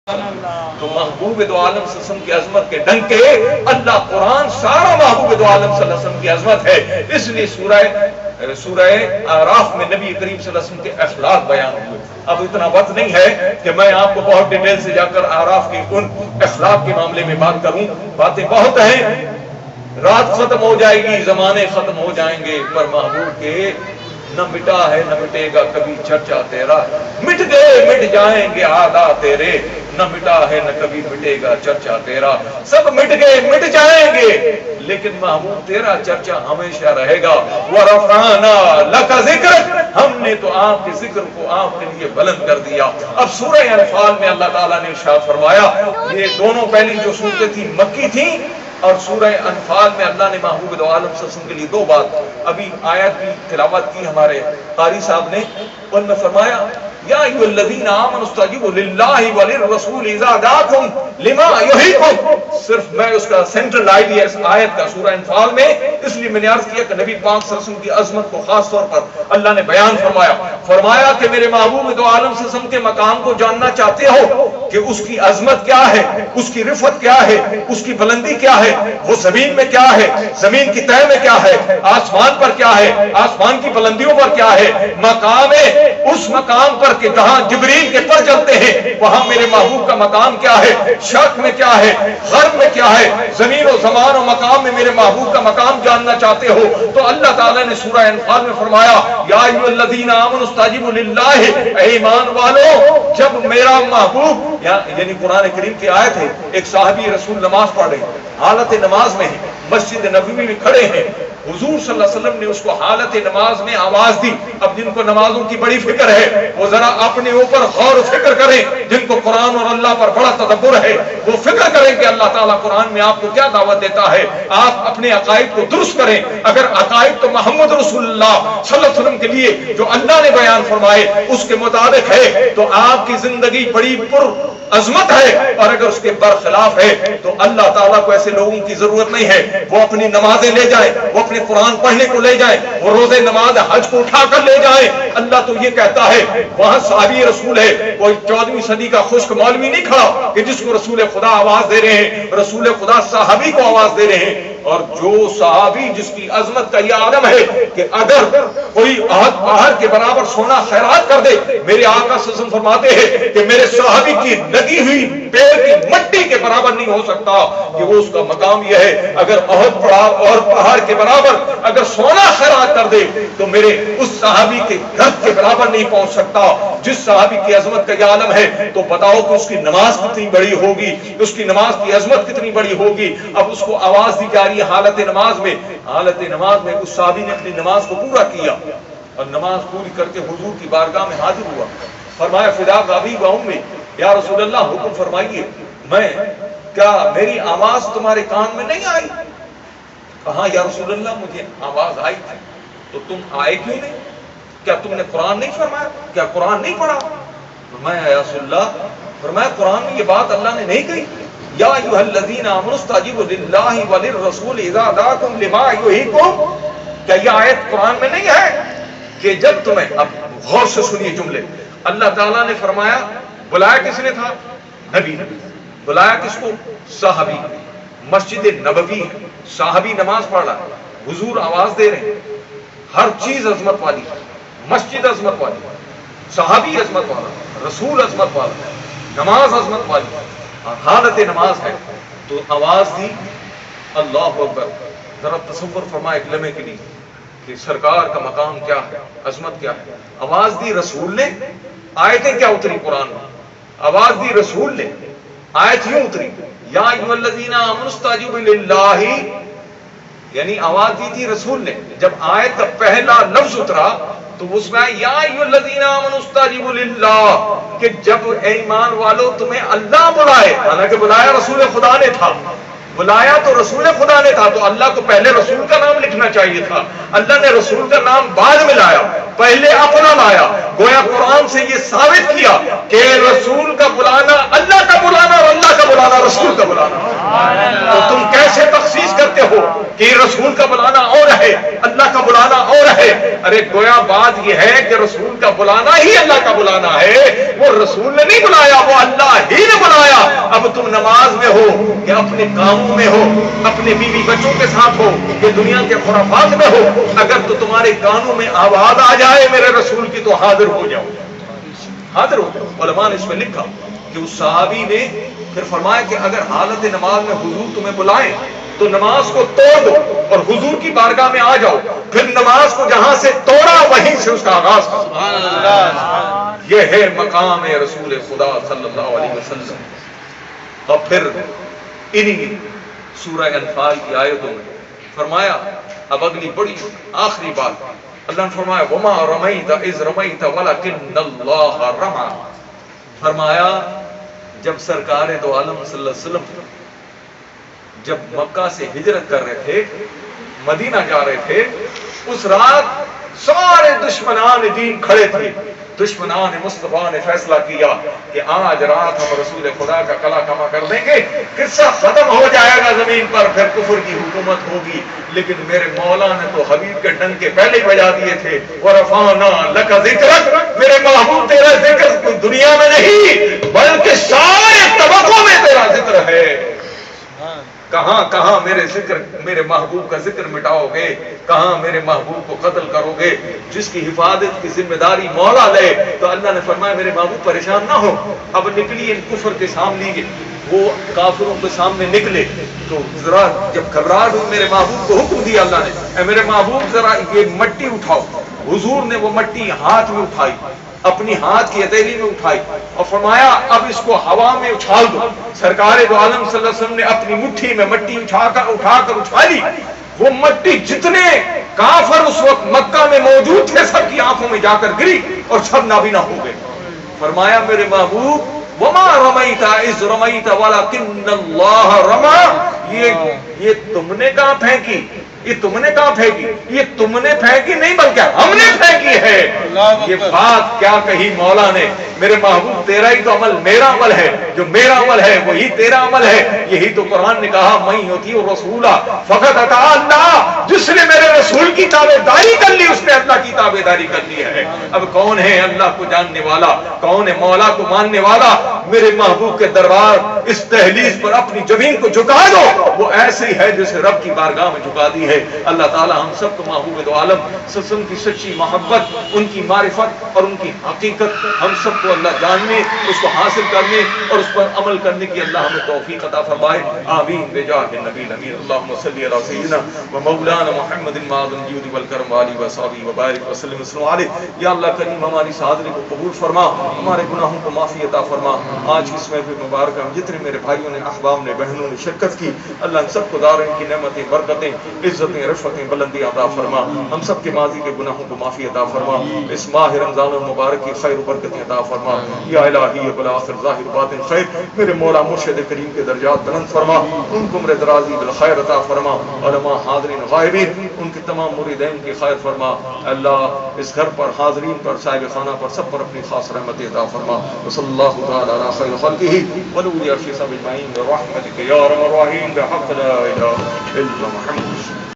تو محبوب دو عالم صلی اللہ علیہ وسلم کی عظمت کے ڈنکے اللہ قرآن سارا محبوب دو عالم صلی اللہ علیہ وسلم کی عظمت ہے. اس لیے سورہ اعراف میں نبی کریم صلی اللہ علیہ وسلم کے اخلاق بیان ہوئے. اب اتنا وقت نہیں ہے کہ میں آپ کو بہت ڈیٹیل سے جا کر اعراف کے ان اخلاق کے معاملے میں بات کروں. باتیں بہت ہیں. رات ختم ہو جائے گی, زمانے ختم ہو جائیں گے, پر محبوب کے نہ مٹا ہے نہ مٹے گا کبھی چرچا تیرا. مٹ گئے مٹ جائیں گے عادات تیرے, نہ مٹا ہے نہ کبھی مٹے گا چرچا تیرا. سب مٹ گئے مٹ جائیں گے, لیکن محبوب تیرا چرچا ہمیشہ رہے گا. وَرَفَعْنَا لَكَ ذِكْرَكَ, ہم نے تو آپ کے ذکر کو آپ کے لیے بلند کر دیا. اب سورہ انفال میں اللہ تعالیٰ نے ارشاد فرمایا, یہ دونوں پہلی جو صورتیں تھیں مکی تھیں, اور سورہ انفال میں اللہ نے محبوب دو عالم صلی اللہ علیہ وسلم کے لیے دو بات, ابھی آیت کی تلاوت کی ہمارے قاری صاحب نے, ان میں فرمایا یا ایھا الذین آمنوا استجیبوا للہ وللرسول اذا دعاکم لما یحییکم. صرف میں اس کا سینٹرل آئیڈیا اس آیت کا سورہ انفال میں, اس لیے میں نے عرض کیا کہ نبی پاک صلی اللہ علیہ وسلم کی عظمت کو خاص طور پر اللہ نے بیان فرمایا کہ میرے محبوب دو عالم صلی اللہ علیہ وسلم کے مقام کو جاننا چاہتے ہو کہ اس کی عظمت کیا ہے, اس کی رفعت کیا ہے, اس کی بلندی کیا ہے, وہ زمین میں کیا ہے, زمین کی تہہ میں کیا ہے, آسمان پر کیا ہے, آسمان کی بلندیوں پر کیا ہے, مقام ہے اس مقام پر کہ جہاں جبریل کے پر چلتے ہیں وہاں میرے محبوب کا مقام کیا ہے, شرق میں کیا ہے, غرب میں کیا ہے, زمین و زمان و مقام میں میرے محبوب کا مقام جاننا چاہتے ہو تو اللہ تعالیٰ نے سورہ انفال میں فرمایا یا ایھا الذین آمنوا استجیبوا للہ, اے ایمان والو جب میرا محبوب, یعنی قرآن کریم کی آیت ہے, ایک صحابی رسول نماز پڑھ رہے ہیں, حالت نماز میں ہیں, مسجد نبوی میں کھڑے ہیں, حضور صلی اللہ علیہ وسلم نے اس کو حالت نماز میں آواز دی. اب جن کو نمازوں کی بڑی فکر ہے وہ ذرا اپنے اوپر غور و فکر کریں, جن کو قرآن اور اللہ پر بڑا تدبر ہے وہ فکر کریں کہ اللہ تعالیٰ قرآن میں آپ کو کیا دعوت دیتا ہے. آپ اپنے عقائد کو درست کریں. اگر عقائد تو محمد رسول اللہ صلی اللہ علیہ وسلم کے لیے جو اللہ نے بیان فرمائے اس کے مطابق ہے تو آپ کی زندگی بڑی پر عظمت ہے, اور اگر اس کے برخلاف ہے تو اللہ تعالیٰ کو ایسے لوگوں کی ضرورت نہیں ہے. وہ اپنی نمازیں لے جائیں, وہ اپنے قرآن پڑھنے کو لے جائیں, وہ روزے نماز حج کو اٹھا کر لے جائیں. اللہ تو یہ کہتا ہے وہاں صحابی رسول ہے, کوئی 14ویں صدی کا خشک مولوی نہیں کھڑا کہ جس کو رسول خدا آواز دے رہے ہیں. رسول خدا صحابی کو آواز دے رہے ہیں, اور جو صحابی جس کی عظمت کا یہ عالم ہے کہ اگر کوئی احد پہاڑ کے برابر سونا خیرات کر دے, میرے آقا صلی اللہ علیہ وسلم فرماتے ہیں کہ میرے صحابی کی لگی ہوئی پیر کی مٹی کے برابر نہیں ہو سکتا کہ وہ اس کا مقام یہ ہے. اگر احد پہاڑ کے برابر اگر سونا خیرات کر دے تو میرے اس صحابی کے گھر کے برابر نہیں پہنچ سکتا. جس صحابی کی عظمت کا یہ عالم ہے تو بتاؤ کہ اس کی نماز کتنی بڑی ہوگی, اس کی نماز کی عظمت کتنی بڑی ہوگی. اب اس کو آواز دی جا رہی ہے حالت نماز میں اس صحابی نے اپنی نماز کو پورا کیا اور نماز پوری کر کے حضور کی بارگاہ میں حاضر ہوا. فرمایا فداک ابی و امی, یا رسول اللہ حکم فرمائیے, میں کیا میری آواز تمہارے کان میں نہیں آئی؟ کہا یا رسول اللہ مجھے آواز آئی تھی. تو تم آئے کیوں نہیں؟ کیا تم نے قرآن نہیں فرمایا؟ کیا قرآن نہیں پڑھا؟ فرمایا یا رسول اللہ, فرمایا قرآن میں یہ بات اللہ نے نہیں کہی یا ایھا الذین آمنوا استجیبوا للہ وللرسول اذا دعاکم لما یحییکم؟ کیا یہ آیت قرآن میں نہیں ہے کہ جب تمہیں, اب غور سے سنیے جملے, اللہ تعالیٰ نے فرمایا بلایا کس نے تھا؟ نبی. بلایا کس کو؟ صحابی. مسجد نبوی, صحابی نماز پڑھ رہا, حضور آواز دے رہے ہیں, ہر چیز عظمت والی, مسجد عظمت والی, صحابی عظمت والا, رسول عظمت والا, نماز عظمت والی, حالت نماز ہے تو آواز دی اللہ اکبر. ذرا تصور فرمائے ایک لمحے کے لیے کہ سرکار کا مقام کیا ہے, عظمت کیا ہے. آواز دی رسول نے, آیتیں کیا اتری قرآن میں؟ آواز دی رسول نے, آیت یوں اتری یا ایھا الذین آمنوا استجیبوا للہ, یعنی آواز دی تھی رسول نے. جب آیت کا پہلا لفظ اترا تو اس میں یا ایھا الذین آمنوا استجیبوا للہ, کہ جب اے ایمان والو تمہیں اللہ بلائے, حالانکہ بلایا رسول خدا نے تھا, بلایا تو رسول خدا نے تھا, تو اللہ کو پہلے رسول کا نام لکھنا چاہیے تھا. اللہ نے رسول کا نام بعد میں لایا, پہلے اپنا لایا. گویا قرآن سے یہ ثابت کیا کہ رسول کا بلانا اللہ کا بلانا اور اللہ کا بلانا رسول کا بلانا. تو تم کیسے تخصیص کرتے ہو کہ رسول کا بلانا اور ہے, اللہ کا بلانا اور ہے؟ ارے گویا بات یہ ہے کہ رسول کا بلانا ہی اللہ کا بلانا ہے. وہ رسول نے نہیں بلایا, وہ اللہ ہی نے بلایا. نماز میں ہو کہ اپنے کاموں میں ہو، اپنے بیوی بچوں کے ساتھ ہو کہ دنیا کے خرافات میں ہو، اگر تو تمہارے کانوں میں آواز آ جائے میرے رسول کی تو حاضر ہو جاؤ، حاضر ہو جاؤ۔ علماء نے اس میں لکھا کہ اس صحابی نے پھر فرمایا کہ اگر حالت نماز میں حضور تمہیں بلائیں تو نماز کو توڑ دو اور حضور کی بارگاہ میں آ جاؤ، پھر نماز کو جہاں سے توڑا وہیں سے اس کا آغاز کرو۔ یہ ہے مقام رسول خدا صلی اللہ علیہ وسلم۔ اور پھر انہی سورہ انفال کی آیتوں میں فرمایا، اب اگلی بڑی آخری بات اللہ نے فرمایا وما رمیت اذ رمیت ولکن اللہ رمی۔ فرمایا جب سرکار دو عالم صلی اللہ علیہ وسلم جب مکہ سے ہجرت کر رہے تھے، مدینہ جا رہے تھے، اس رات سارے دشمنان دین کھڑے تھے۔ دشمنان مصطفیٰ نے فیصلہ کیا کہ آج رات ہم رسول خدا کا قلعہ کما کر دیں گے، قصہ ختم ہو جائے گا زمین پر، پھر کفر کی حکومت ہوگی۔ لیکن میرے مولا نے تو حبیب کے ڈنکے پہلے ہی بجا دیے تھے، وَرَفَعْنَا لَكَ ذِكْرَكَ، میرے محبوب تیرا ذکر کوئی دنیا میں نہیں بلکہ سارے طبقوں میں تیرا ذکر ہے۔ کہاں کہاں میرے محبوب کا ذکر مٹاؤ گے، کہاں میرے محبوب کو قتل کرو گے؟ جس کی حفاظت کی ذمہ داری مولا لے۔ تو اللہ نے فرمایا میرے محبوب پریشان نہ ہو، اب نکلی ان کفر کے سامنے، وہ کافروں کے سامنے نکلے تو ذرا جب گھبراہٹ ہوئی میرے محبوب کو حکم دیا اللہ نے، اے میرے محبوب ذرا یہ مٹی اٹھاؤ۔ حضور نے وہ مٹی ہاتھ میں اٹھائی، اپنی ہاتھ کی ہتھیلی میں اٹھائی اور فرمایا اب اس کو ہوا میں اچھال دو۔ سرکار دو عالم صلی اللہ علیہ وسلم نے اپنی مٹھی میں مٹی اٹھا کر اچھالی، وہ مٹی جتنے کافر اس وقت مکہ میں موجود تھے سب کی آنکھوں میں جا کر گری اور سب نابینا ہو گئے۔ فرمایا میرے محبوب وما رمیت اذ رمیت ولکن اللہ رمی، یہ تم نے کہاں پھینکی، یہ تم نے کہاں پھینکی، یہ تم نے پھینکی نہیں بلکہ ہم نے پھینکی ہے۔ یہ بات کیا کہی مولا نے، میرے محبوب تیرا ہی تو عمل میرا عمل ہے، جو میرا عمل ہے وہی تیرا عمل ہے۔ یہی تو قرآن نے کہا میں یطیع الرسول فقد اطاع اللہ، جس نے میرے رسول کی تابعداری کر لی اس نے اللہ کی تابعداری کر لی ہے۔ اب کون ہے اللہ کو جاننے والا، کون ہے مولا کو ماننے والا؟ میرے محبوب کے دربار اس تہلیز پر اپنی زمین کو جھکا دو، وہ ایسے ہی ہے جسے رب کی بارگاہ میں جھکا دی ہے۔ اللہ تعالی ہم سب کو محبوب دو عالم سسم کی سچی محبت، ان کی معرفت اور ان کی حقیقت ہم سب کو اللہ جاننے، اس کو حاصل کرنے اور اس پر عمل کرنے کی اللہ ہمیں توفیق عطا فرمائے۔ آمین بجاہ النبی الامین۔ اللہم صلی علی سیدنا و مولانا محمد المعظم الجود والکرم وآلہ وصحبہ وبارک وسلم علیہ۔ یا اللہ کریم ہماری اس حاضری کو قبول فرما، ہمارے گناہوں کو معافی عطا فرما۔ آج اس محفل مبارکہ میں جتنے میرے بھائیوں نے، احباب نے، بہنوں نے شرکت کی، اللہ ہم سب کو دارین کی نعمتیں، برکتیں، عزتیں، رفعتیں، بلندیاں عطا فرما۔ ہم سب کے ماضی کے گناہوں کو معافی عطا فرما۔ اس ماہ رمضان المبارک کی خیر و برکتیں عطا فرما۔ یا الہی بالآخر ظاہر باطن خیر، میرے مولا مرشد کریم کے درجات بلند فرما، ان کو عمر درازی بالخیر عطا فرما۔ علماء حاضرین غائبین ان کے تمام مریدین کی خیر فرما۔ اللہ اس گھر پر، حاضرین پر، صاحب خانہ پر، سب پر اپنی خاص رحمت عطا فرما۔ وصلی اللہ تعالی علی خیر خلقہ ونور عرشہ اجمعین برحمتک یا ارحم الراحمین بحق لا الہ الا محمد۔